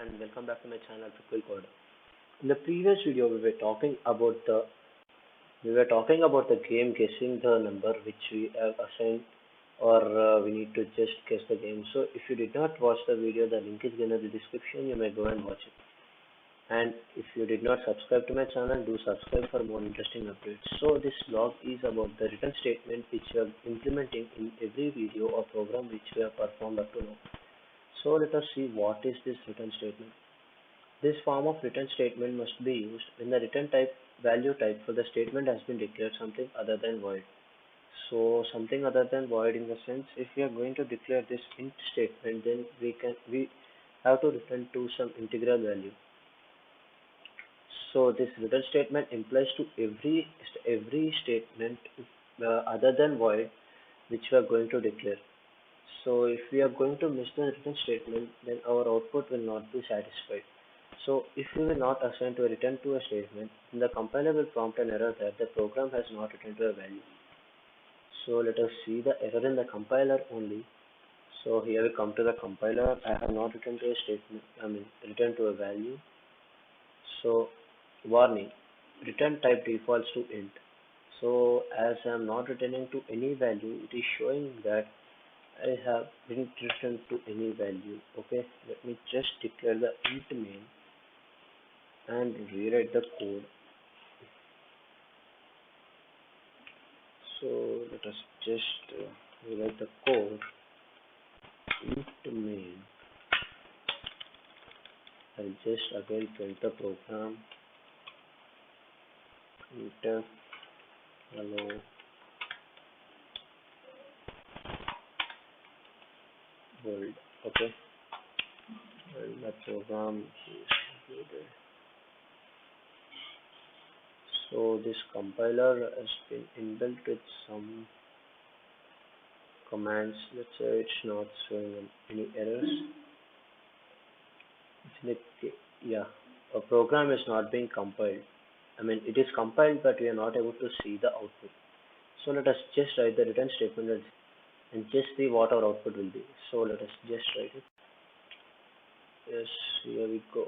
and welcome back to my channel Pickle Code. In the previous video, we were talking about the game guessing the number which we have assigned, or we need to just guess the game. So if you did not watch the video, the link is given in the description. You may go and watch it. And if you did not subscribe to my channel, do subscribe for more interesting updates. So this blog is about the written statement which we are implementing in every video or program which we have performed up to now. So let us see what is this written statement. This form of return statement must be used when the return type value type for the statement has been declared something other than void. So something other than void in the sense if we are going to declare this int statement, then we have to return to some integral value. So this return statement implies to every statement other than void which we are going to declare. So if we are going to miss the return statement, then our output will not be satisfied. So if we will not assign to a return to a statement, then the compiler will prompt an error that the program has not returned to a value. So let us see the error in the compiler only. So here we come to the compiler. I have not returned to a statement, returned to a value. So warning, return type defaults to int. So as I am not returning to any value, it is showing that I have been returned to any value. Okay, let me just declare the int main and rewrite the code. So let us just rewrite the code. Int main. I'll just again print the program. Enter hello world. Okay, and the program is included. So this compiler has been inbuilt with some commands. Let's say it's not showing any errors. It's like, yeah, a program is not being compiled. It is compiled, but we are not able to see the output. So let us just write the return statement and just see what our output will be. So let us just write it. Yes, here we go.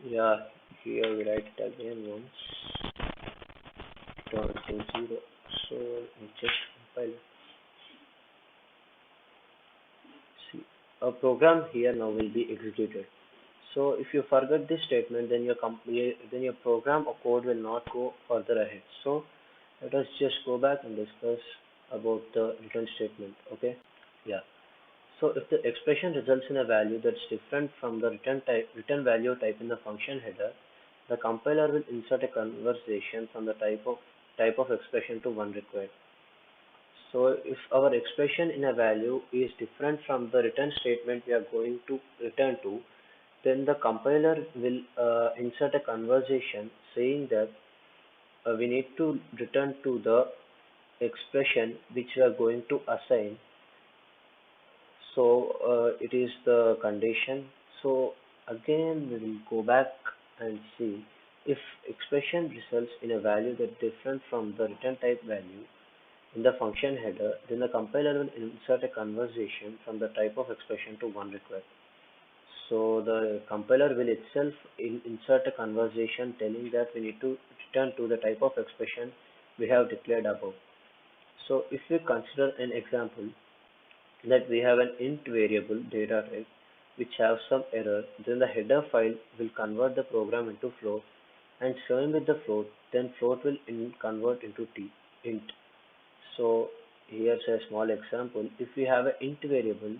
Yeah, here we write it again once. Turn to 0. So we just compile it. See, our program here now will be executed. So if you forget this statement, then your program or code will not go further ahead. So let us just go back and discuss about the return statement. Okay, yeah. So if the expression results in a value that's different from the return value type in the function header, the compiler will insert a conversion from the type of expression to one required. So if our expression in a value is different from the return statement we are going to return to, then the compiler will insert a conversation saying that we need to return to the expression which we are going to assign. So it is the condition. So again we will go back and see if expression results in a value that different from the return type value in the function header, then the compiler will insert a conversation from the type of expression to one required. So the compiler will itself insert a conversation telling that we need to return to the type of expression we have declared above. So if we consider an example that we have an int variable data type which have some error, then the header file will convert the program into float, and showing with the float, then float will convert into int. So here's a small example. If we have an int variable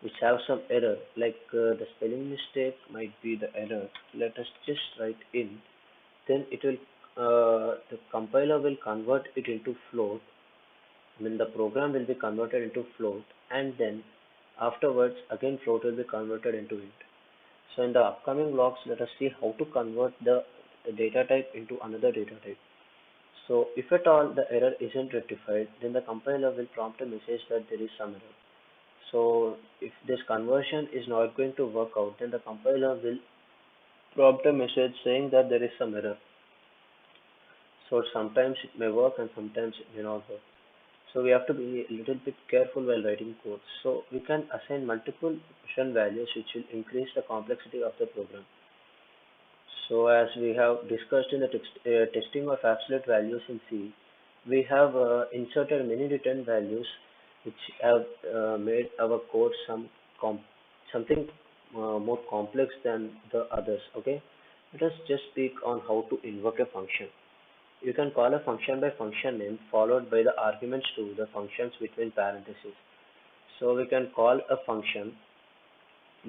which have some error, like the spelling mistake might be the error, let us just write in, then it will the compiler will convert it into float. Then the program will be converted into float, and then afterwards again float will be converted into int. So in the upcoming blocks, let us see how to convert the data type into another data type. So if at all the error isn't rectified, then the compiler will prompt a message that there is some error. So if this conversion is not going to work out, then the compiler will prompt a message saying that there is some error. So sometimes it may work and sometimes it may not work. So we have to be a little bit careful while writing code. So we can assign multiple return values which will increase the complexity of the program. So as we have discussed in the testing of absolute values in C, we have inserted many return values which have made our code com something more complex than the others. Okay, let us just speak on how to invoke a function. You can call a function by function name followed by the arguments to the functions between parentheses. So we can call a function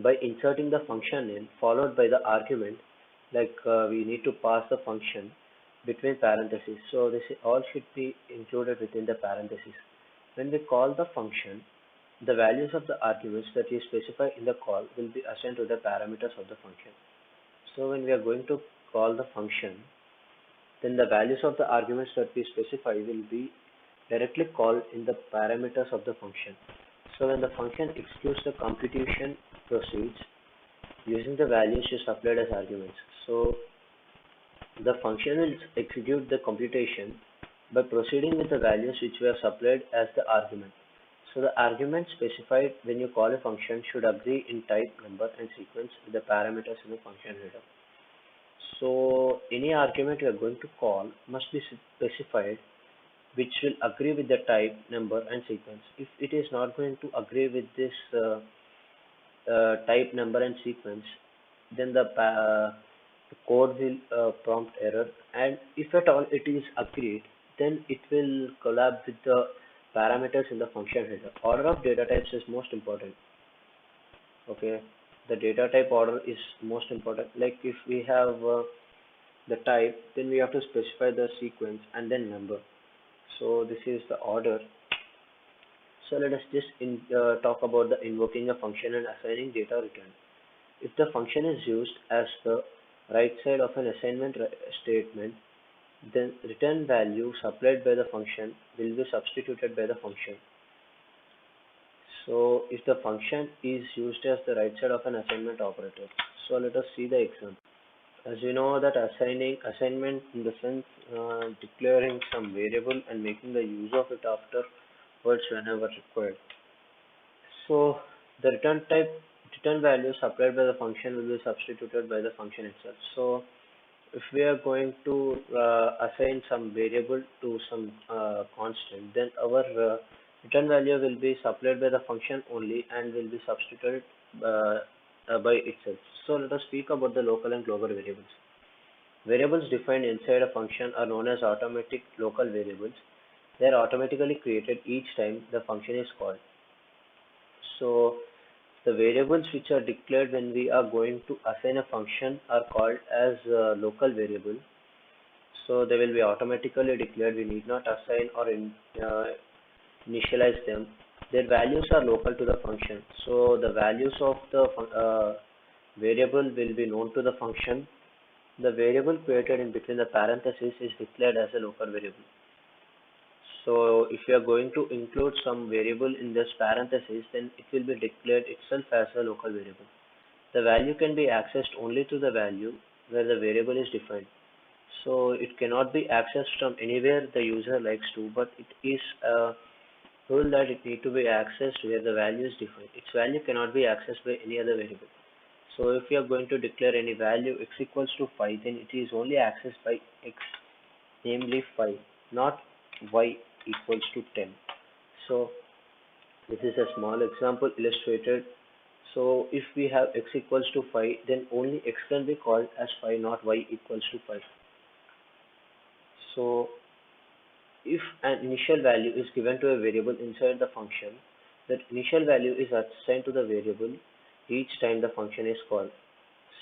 by inserting the function name followed by the argument, like we need to pass the function between parentheses. So this all should be included within the parentheses. When we call the function, the values of the arguments that you specify in the call will be assigned to the parameters of the function. So when we are going to call the function, then the values of the arguments that we specify will be directly called in the parameters of the function. So when the function executes, the computation proceeds using the values you supplied as arguments. So the function will execute the computation by proceeding with the values which were supplied as the argument. So the argument specified when you call a function should agree in type, number, and sequence with the parameters in the function header. So any argument you are going to call must be specified which will agree with the type, number, and sequence. If it is not going to agree with this type, number, and sequence, then the code will prompt error. And if at all it is agreed, then it will collab with the parameters in the function header. Order of data types is most important. Okay, the data type order is most important. Like if we have the type, then we have to specify the sequence and then number. So this is the order. So let us just talk about the invoking a function and assigning data return. If the function is used as the right side of an assignment statement, then return value supplied by the function will be substituted by the function. So if the function is used as the right side of an assignment operator, so let us see the example. As we know that assignment in the sense declaring some variable and making the use of it afterwards whenever required. So the return value supplied by the function will be substituted by the function itself. So if we are going to assign some variable to some constant, then our return value will be supplied by the function only and will be substituted by itself. So let us speak about the local and global variables. Variables defined inside a function are known as automatic local variables. They are automatically created each time the function is called. So the variables which are declared when we are going to assign a function are called as local variable. So they will be automatically declared. We need not assign or initialize them. Their values are local to the function. So the values of the variable will be known to the function. The variable created in between the parentheses is declared as a local variable. So if you are going to include some variable in this parenthesis, then it will be declared itself as a local variable. The value can be accessed only to the value where the variable is defined. So it cannot be accessed from anywhere the user likes to, but it is a rule that it need to be accessed where the value is defined. Its value cannot be accessed by any other variable. So if you are going to declare any value x equals to 5, then it is only accessed by x, namely 5, not y equals to 10. So this is a small example illustrated. So if we have x equals to 5, then only x can be called as 5, not y equals to 5. So if an initial value is given to a variable inside the function, that initial value is assigned to the variable each time the function is called.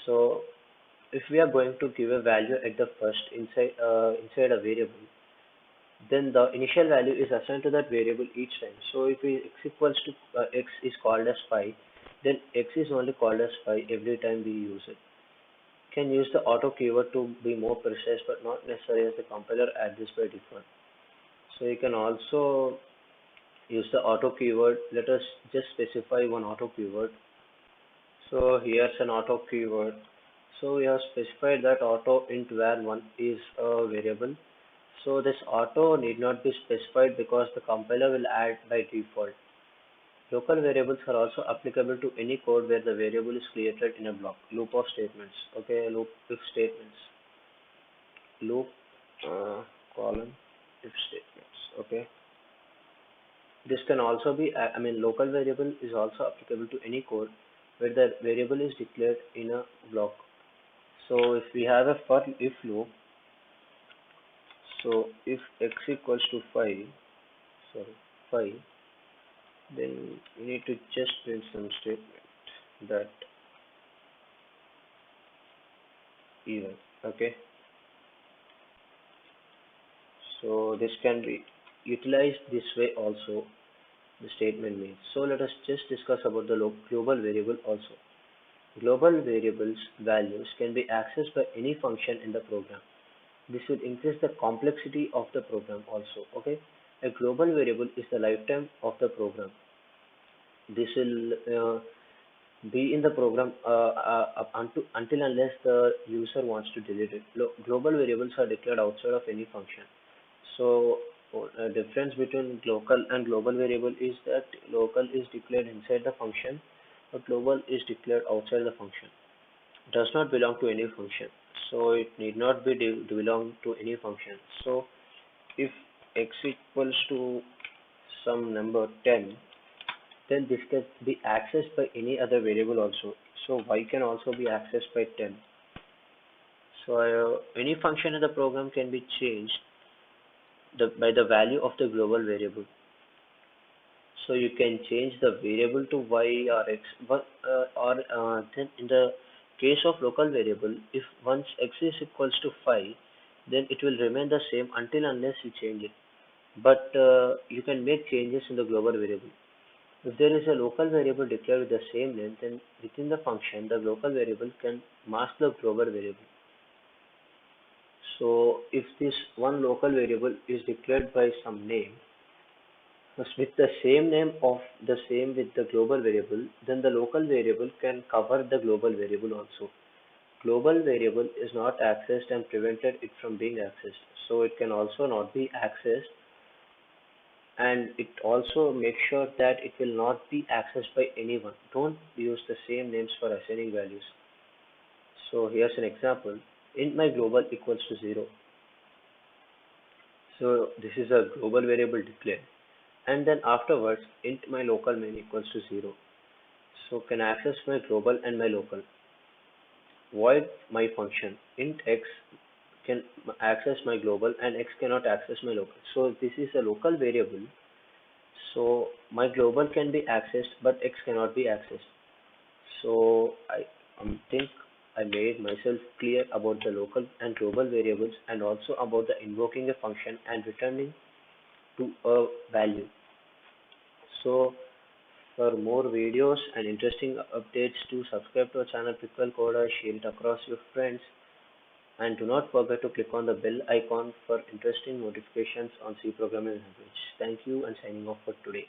So if we are going to give a value at the first inside a variable, then the initial value is assigned to that variable each time. So if x equals to x is called as 5, then x is only called as 5 every time we use it. Can use the auto keyword to be more precise, but not necessary as the compiler adds this by default. So you can also use the auto keyword. Let us just specify one auto keyword. So here's an auto keyword. So we have specified that auto int var1 is a variable. So this auto need not be specified because the compiler will add by default. Local variables are also applicable to any code where the variable is created in a block. Loop of statements. Okay, loop if statements. Loop column if statements. Okay. This can also be, local variable is also applicable to any code where the variable is declared in a block. So if we have a for if loop, so if x equals to 5, sorry, 5, then we need to just print some statement that even. Okay. So this can be utilized this way also, the statement means. So let us just discuss about the global variable also. Global variables values can be accessed by any function in the program. This will increase the complexity of the program also. Okay, a global variable is the lifetime of the program. This will be in the program until unless the user wants to delete it. Global variables are declared outside of any function. So a difference between local and global variable is that local is declared inside the function, but global is declared outside the function. Does not belong to any function, so it need not be belong to any function. So if x equals to some number 10, then this can be accessed by any other variable also. So y can also be accessed by 10. So any function in the program can be changed by the value of the global variable. So you can change the variable to y or x, but then in the case of local variable, if once x is equals to 5, then it will remain the same until unless you change it. But you can make changes in the global variable. If there is a local variable declared with the same name, then within the function, the local variable can mask the global variable. So if this one local variable is declared by some name, with the same name of the same with the global variable, then the local variable can cover the global variable also. Global variable is not accessed and prevented it from being accessed. So it can also not be accessed, and it also makes sure that it will not be accessed by anyone. Don't use the same names for assigning values. So here's an example. Int my global equals to 0. So this is a global variable declared. And then afterwards, int my local main equals to 0. So can access my global and my local. Void my function. Int x can access my global and x cannot access my local. So this is a local variable. So my global can be accessed, but x cannot be accessed. So I think I made myself clear about the local and global variables, and also about the invoking a function and returning to a value. So for more videos and interesting updates, to subscribe to our channel Pickle Coder, share it across your friends, and do not forget to click on the bell icon for interesting notifications on C programming language. Thank you, and signing off for today.